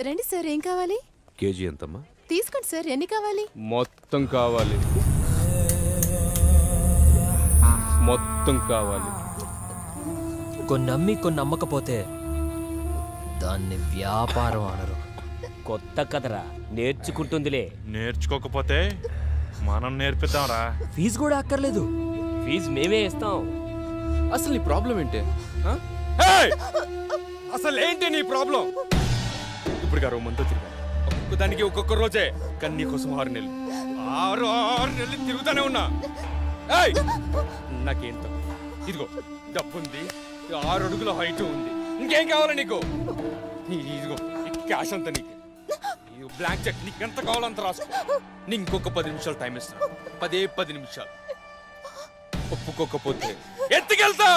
రండి సార్, ఏం కావాలి? కేజీ ఎంతమ్మా? తీసుకోండి సార్, ఎన్ని కావాలి? మొత్తం కావాలి, మొత్తం కావాలి. కొన్ని నమ్మి కొన్ని నమ్మకపోతే దాన్ని వ్యాపారం అనరు. కొత్త కదరా, నేర్చుకుంటుందిలే. నేర్చుకోకపోతే మనం నేర్పిద్దాంరా. ఫీజు కూడా అక్కర్లేదు, ఫీజు మేమే ఇస్తాం. అసలు నీ ప్రాబ్లం ఏంటి? అసలు ఏంటి నీ ప్రాబ్లం? ఇప్పుడు గారు మంతో తిరిగా ఒక్కొక్కదానికి ఒక్కొక్క రోజే, కానీ నీకోసం 6 నెలలు 6 నెలలు తిరుగుతానే ఉన్నా. నాకేంతో ఇదిగో డబ్బుంది, 6 అడుగుల హైట్ ఉంది, ఇంకేం కావాలి నీకు? ఇదిగో క్యాష్ అంతా నీకు, బ్లాంక్ చెక్ నీకు ఎంత కావాలంత రాసుకో. నీ ఇంకొక 10 నిమిషాలు టైం ఇస్తాను, 10 నిమిషాలు. ఒప్పుకోకపోతే ఎత్తుకెళ్తా.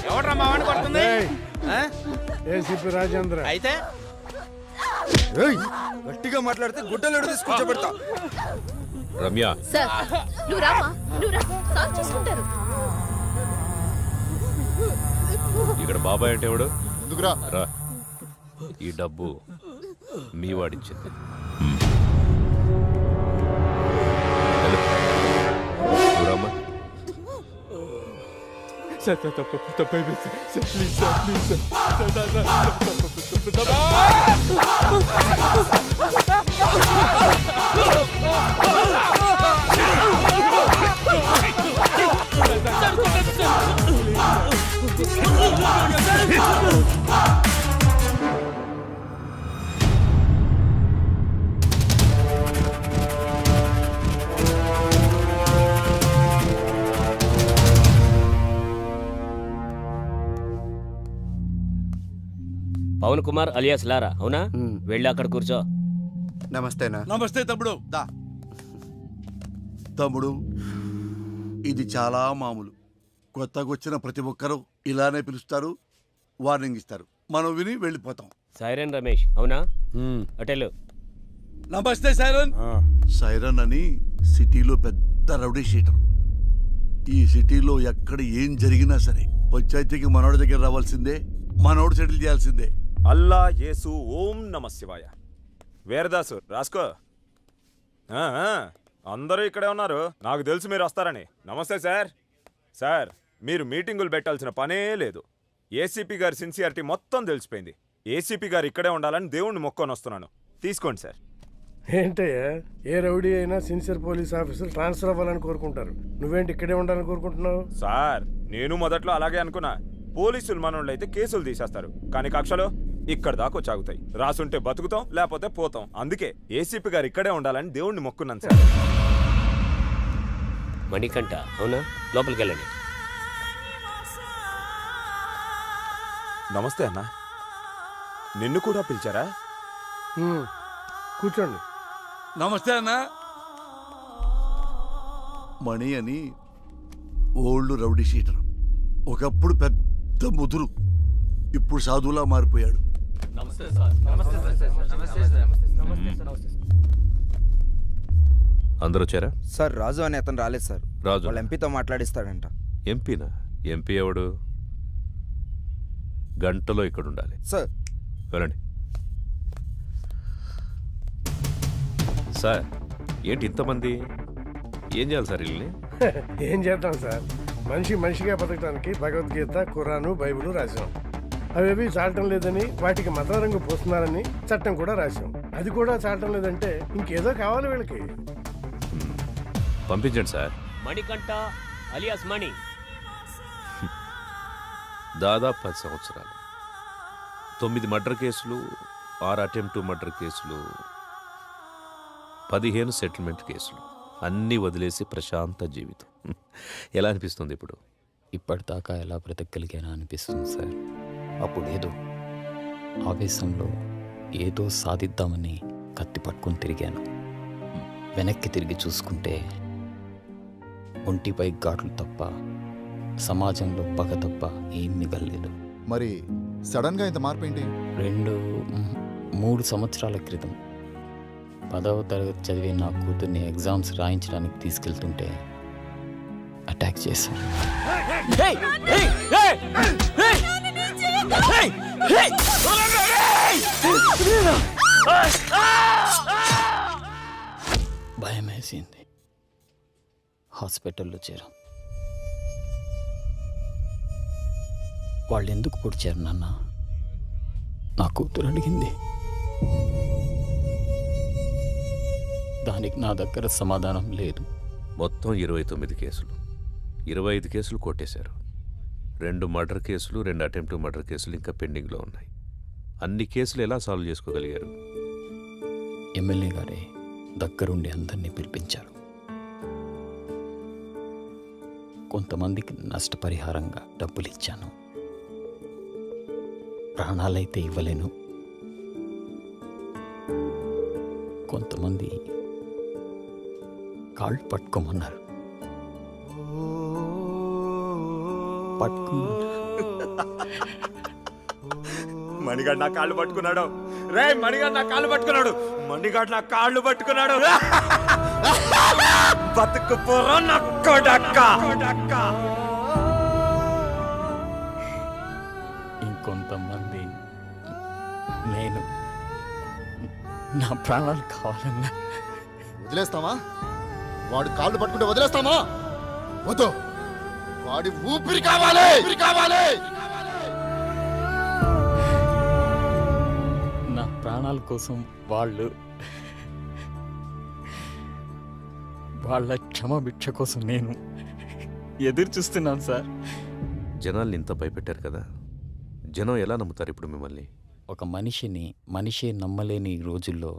ఎవడ్రా మా వాడిని కొడుతుంది? ఏసీపీ రాజేంద్ర. అయితే గట్టిగా మాట్లాడితే గుడ్డలు తీసుకొచ్చబెడతా. రమ్య, సార్ నువ్వు రామా, నువ్వు రా, సాల్వ్ చేసుకుంటారు. ఇక్కడ బాబాయ్ అంటే ఎవడు? ఎందుకురా? రా, ఈ డబ్బు మీ వాడిచ్చింది. రామ్మా. సార్ తప్పైపోయింది sir, please sir, please Pavan Kumar alias Lara, అవునా? వెళ్ళి అక్కడ కూర్చో. నమస్తేనా? నమస్తే తమ్ముడు. దా తమ్ముడు, ఇది చాలా మామూలు. కొత్తగా వచ్చిన ప్రతి ఒక్కరూ ఇలానే పిలుస్తారు, వార్నింగ్ ఇస్తారు, మనం విని వెళ్ళిపోతాం. సైరన్ రమేష్, అవునా? అటెలు. నమస్తే సైరన్. సైరన్ అని సిటీలో పెద్ద రౌడీ షీటర్. ఈ సిటీలో ఎక్కడ ఏం జరిగినా సరే పంచాయతీకి మనోడి దగ్గర రావాల్సిందే, మనోడు సెటిల్ చేయాల్సిందే. అల్లా యేసు ఓం నమ శివాయ. వీరదాసు రాసుకో. అందరూ ఇక్కడే ఉన్నారు, నాకు తెలుసు మీరు వస్తారని. నమస్తే సార్. సార్, మీరు మీటింగులు పెట్టాల్సిన పనే లేదు. ఏసీపీ గారి సిన్సియారిటీ మొత్తం తెలిసిపోయింది. ఏసీపీ గారు ఇక్కడే ఉండాలని దేవుణ్ణి మొక్కొని వస్తున్నాను. తీసుకోండి సార్. ఏంటయ్యా, ఏ రౌడీ అయినా సిన్సియర్ పోలీస్ ఆఫీసర్ ట్రాన్స్ఫర్ అవ్వాలని కోరుకుంటారు. నువ్వేంటి ఇక్కడే ఉండాలని కోరుకుంటున్నావు? సార్, నేను మొదట్లో అలాగే అనుకున్నా. పోలీసులు మనోళ్ళు అయితే కేసులు తీసేస్తారు, కానీ కక్షలు ఇక్కడ దాకా వచ్చాగుతాయి. రాసుంటే బతుకుతాం, లేకపోతే పోతాం. అందుకే ఏసీపీ గారు ఇక్కడే ఉండాలని దేవుణ్ణి మొక్కున్నాను సార్. మణికంఠ, అవునా? లోపలికి వెళ్ళండి. నమస్తే అన్నా. నిన్ను కూడా పిలిచారా? కూర్చోండి. నమస్తే అన్నా. మణి అని ఓల్డ్ రౌడీ షీటర్. ఒకప్పుడు పెద్ద ముదురు, ఇప్పుడు సాధువులా మారిపోయాడు. అందరూ వచ్చారా? సార్, రాజు అని అతను రాలేదు సార్. రాజు వాళ్ళ ఎంపీతో మాట్లాడిస్తాడంట. ఎంపీనా? ఎంపీ ఎవడు? గంటలో ఇక్కడ ఉండాలి సార్. వెళ్ళండి. సార్, ఏంటి ఇంతమంది? ఏం చేయాలి సార్ వీళ్ళని? ఏం చేద్దాం సార్, మనిషిగా బతకడానికి భగవద్గీత, ఖురాను, బైబిల్ రాశాం. అవేవి చాలటం లేదని వాటికి మత రంగు పోస్తున్నారని చట్టం కూడా రాశాం. అది కూడా చాటం లేదంటే ఇంకేదో కావాలి వీళ్ళకి. పంపించండి సార్. మణికంఠ అలియాస్ మణి. దాదాపు 10 సంవత్సరాలు, 9 మర్డర్ కేసులు, 6 అటెంప్ట్ మర్డర్ కేసులు, 15 సెటిల్మెంట్ కేసులు, అన్నీ వదిలేసి ప్రశాంత జీవితం. ఎలా అనిపిస్తుంది ఇప్పుడు? ఇప్పటిదాకా ఎలా బ్రతకగలిగానా అనిపిస్తుంది సార్. అప్పుడు ఏదో ఆవేశంలో ఏదో సాధిద్దామని కత్తి పట్టుకొని తిరిగాను. వెనక్కి తిరిగి చూసుకుంటే ఒంటిపై ఘాట్లు తప్ప, సమాజంలో పగ తప్ప ఏం మిగల్లేదు. మరి సడన్గా ఇంత మార్పు ఏంటి? 3 సంవత్సరాల క్రితం 10వ తరగతి చదివే నా కూతుర్ని ఎగ్జామ్స్ రాయించడానికి తీసుకెళ్తుంటే అటాక్ చేశాను. భయం వేసింది. హాస్పిటల్లో చేరాం. వాళ్ళు ఎందుకు పొడిచారు నాన్న? నా కూతురు అడిగింది. దానికి నా దగ్గర సమాధానం లేదు. మొత్తం 29 కేసులు, 25 కేసులు కొట్టేశారు. 2 మర్డర్ కేసులు, 2 అటెంప్ట్ మర్డర్ కేసులు ఇంకా పెండింగ్లో ఉన్నాయి. అన్ని కేసులు ఎలా సాల్వ్ చేసుకోగలిగారు? ఎమ్మెల్యే గారే దగ్గరుండి అందరినీ పిలిపించారు. కొంతమందికి నష్టపరిహారంగా డబ్బులు ఇచ్చాను. ప్రాణాలైతే ఇవ్వలేను. కొంతమంది కాళ్ళు పట్టుకోమన్నారు. మణిగాడు నా కాళ్ళు పట్టుకున్నాడు. రే మణిగాడు నా కాళ్ళు పట్టుకున్నాడు. మణిగాడు నా కాళ్ళు పట్టుకున్నాడు. బతుకు పోరా నా కొడక్క. ఇంకొంతమంది నేను నా ప్రాణాలు కావాలన్నా వదిలేస్తామా? వాడు కాళ్ళు పట్టుకుంటే వదిలేస్తామా? వద్దు, వాడి ఊపిరి కావాలి, ఊపిరి కావాలి. నా ప్రాణాల కోసం వాళ్ళ క్షమభిక్ష కోసం నేను ఎదురు చూస్తున్నాను సార్. జనాల్ని ఇంత భయపెట్టారు కదా, జనం ఎలా నమ్ముతారు ఇప్పుడు మిమ్మల్ని? ఒక మనిషే నమ్మలేని ఈ రోజుల్లో